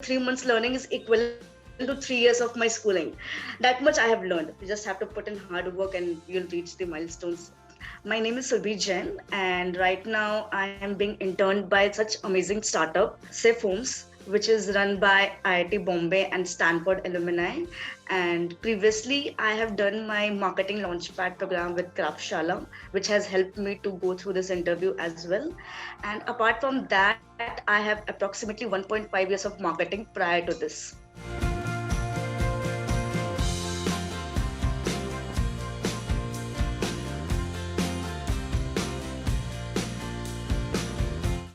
3 months learning is equivalent to 3 years of my schooling. That much I have learned. You just have to put in hard work and you'll reach the milestones. My name is Surbhi Jain, and right now I am being interned by such amazing startup, Safe Homes, which is run by IIT Bombay and Stanford alumni. And previously, I have done my marketing launchpad program with Craftshala, which has helped me to go through this interview as well. And apart from that, I have approximately 1.5 years of marketing prior to this.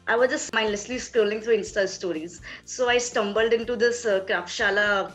I was just mindlessly scrolling through Insta stories. So I stumbled into this Craftshala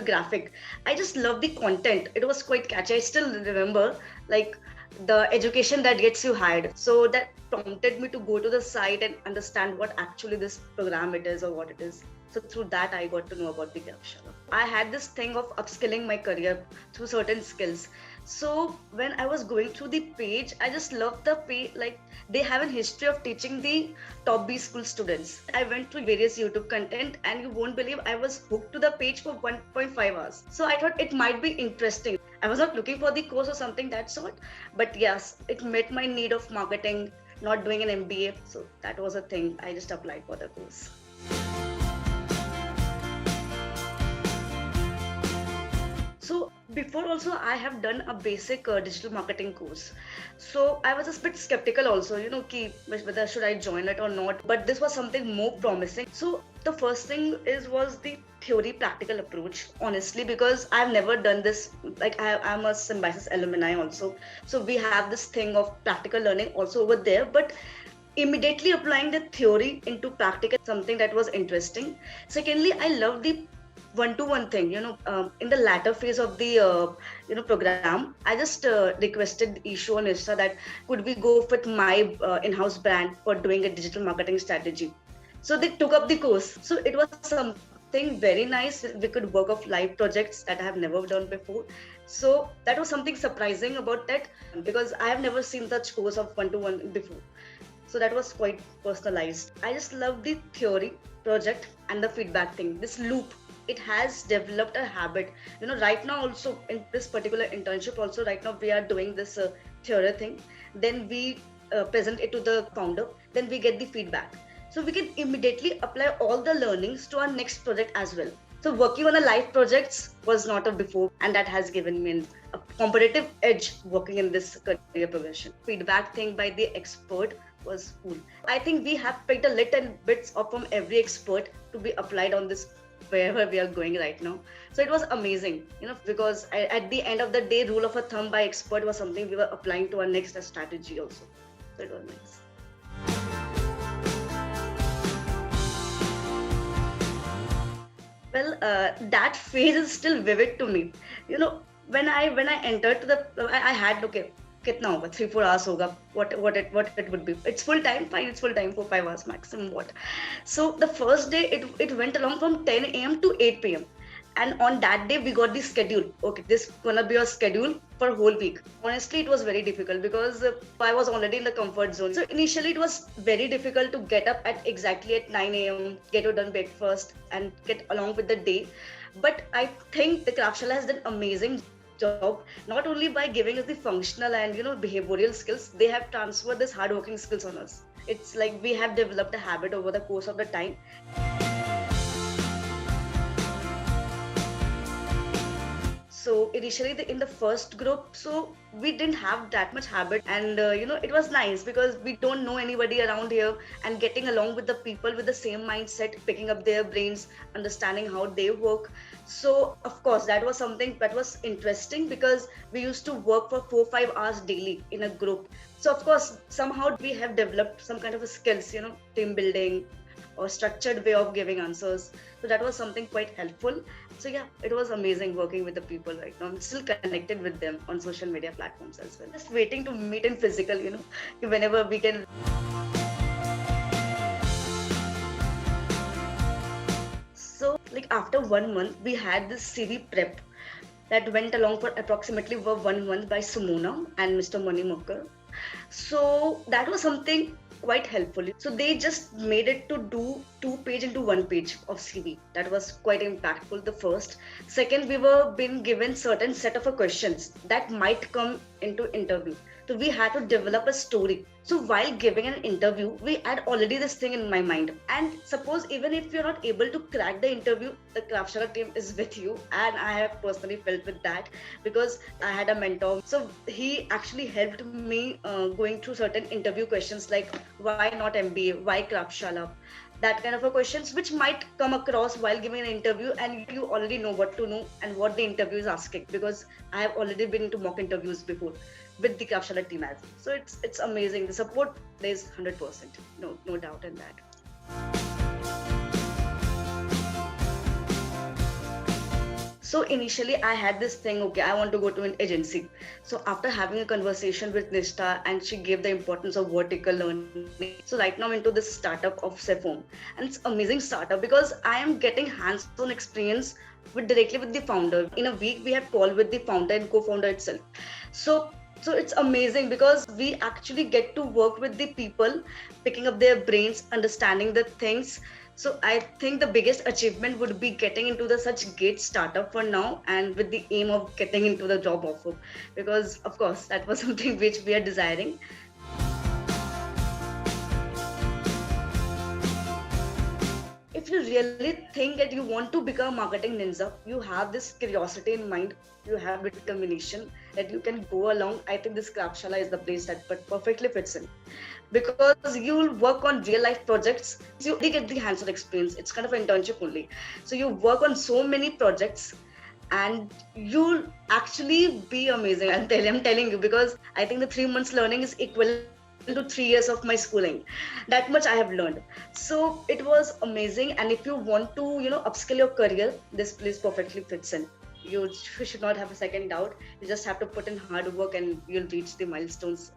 graphic. I just love the content. It was quite catchy. I still remember like the education that gets you hired. So that prompted me to go to the site and understand what actually this program it is or what it is. So through that, I got to know about the Craftshala. I had this thing of upskilling my career through certain skills. So when I was going through the page, I just loved the page. Like they have a history of teaching the top B school students. I went through various YouTube content, and you won't believe I was hooked to the page for 1.5 hours. So I thought it might be interesting. I was not looking for the course or something that sort, but yes, it met my need of marketing, not doing an MBA. So that was a thing. I just applied for the course. So before also I have done a basic digital marketing course. So I was a bit skeptical also, ki whether should I join it or not. But this was something more promising. So the first thing was the theory practical approach, honestly, because I've never done this. Like I'm a Symbiosis alumni also. So we have this thing of practical learning also over there. But immediately applying the theory into practical, something that was interesting. Secondly, I love the one-to-one thing, in the latter phase of the program. I just requested Ishu and Isha that could we go with my in-house brand for doing a digital marketing strategy. So they took up the course. So it was something very nice. We could work off live projects that I have never done before. So that was something surprising about that, because I have never seen such course of one-to-one before. So that was quite personalized. I just love the theory project and the feedback thing, this loop. It has developed a habit. Right now also in this particular internship also, right now we are doing this theory thing. Then we present it to the founder. Then we get the feedback. So we can immediately apply all the learnings to our next project as well. So working on a live projects was not a before, and that has given me a competitive edge working in this career progression. Feedback thing by the expert was cool. I think we have picked a little bits of from every expert to be applied on this wherever we are going right now. So it was amazing, because at the end of the day, rule of a thumb by expert was something we were applying to our next strategy also. So it was nice. Well, that phase is still vivid to me. When I entered to I had, okay, कितना होगा 3-4 hours होगा, what it would be. It's full time, fine, it's full time, 4-5 hours maximum. What? So the first day it went along from 10 a.m. to 8 p.m. And on that day we got the schedule. Okay, this gonna be your schedule for a whole week. Honestly, it was very difficult because I was already in the comfort zone. So initially it was very difficult to get up at exactly at 9 a.m., get your done breakfast and get along with the day. But I think the Craftshala has done amazing job, not only by giving us the functional and behavioral skills, they have transferred this hardworking skills on us. It's like we have developed a habit over the course of the time. So initially in the first group, so we didn't have that much habit, and it was nice because we don't know anybody around here, and getting along with the people with the same mindset, picking up their brains, understanding how they work. So of course that was something that was interesting because we used to work for 4-5 hours daily in a group. So of course somehow we have developed some kind of a skills, team building or structured way of giving answers. So that was something quite helpful. So yeah, it was amazing working with the people right now. I'm still connected with them on social media platforms as well. Just waiting to meet in physical, whenever we can. So like after 1 month, we had this CV prep that went along for approximately 1 month by Sumona and Mr. Mani Mukkar. So that was something quite helpful. So they just made it to do 2 page into 1 page of CV. That was quite impactful. The first. Second, we were being given certain set of questions that might come into interview. So we had to develop a story. So while giving an interview, we had already this thing in my mind. And suppose even if you're not able to crack the interview, the Kraftshala team is with you. And I have personally felt with that because I had a mentor. So he actually helped me going through certain interview questions like why not MBA, why Kraftshala, that kind of a questions which might come across while giving an interview, and you already know what to know and what the interview is asking because I have already been into mock interviews before with the Kraftshala team as well. So it's amazing. The support is 100%. No doubt in that. So initially I had this thing, okay, I want to go to an agency. So after having a conversation with Nishta and she gave the importance of vertical learning. So right now I'm into this startup of Cephome. And it's amazing startup because I am getting hands-on experience directly with the founder. In a week we had call with the founder and co-founder itself. So it's amazing because we actually get to work with the people, picking up their brains, understanding the things. So I think the biggest achievement would be getting into the such great startup for now, and with the aim of getting into the job offer, because of course that was something which we are desiring. If you really think that you want to become a marketing ninja, you have this curiosity in mind, you have determination that you can go along. I think this Kraftshala is the place that perfectly fits in because you'll work on real life projects. You already get the hands-on experience. It's kind of an internship only. So you work on so many projects and you'll actually be amazing. I'm telling you because I think the 3 months learning is equivalent to 3 years of my schooling. That much I have learned. So it was amazing. And if you want to, upskill your career, this place perfectly fits in. You should not have a second doubt. You just have to put in hard work and you'll reach the milestones.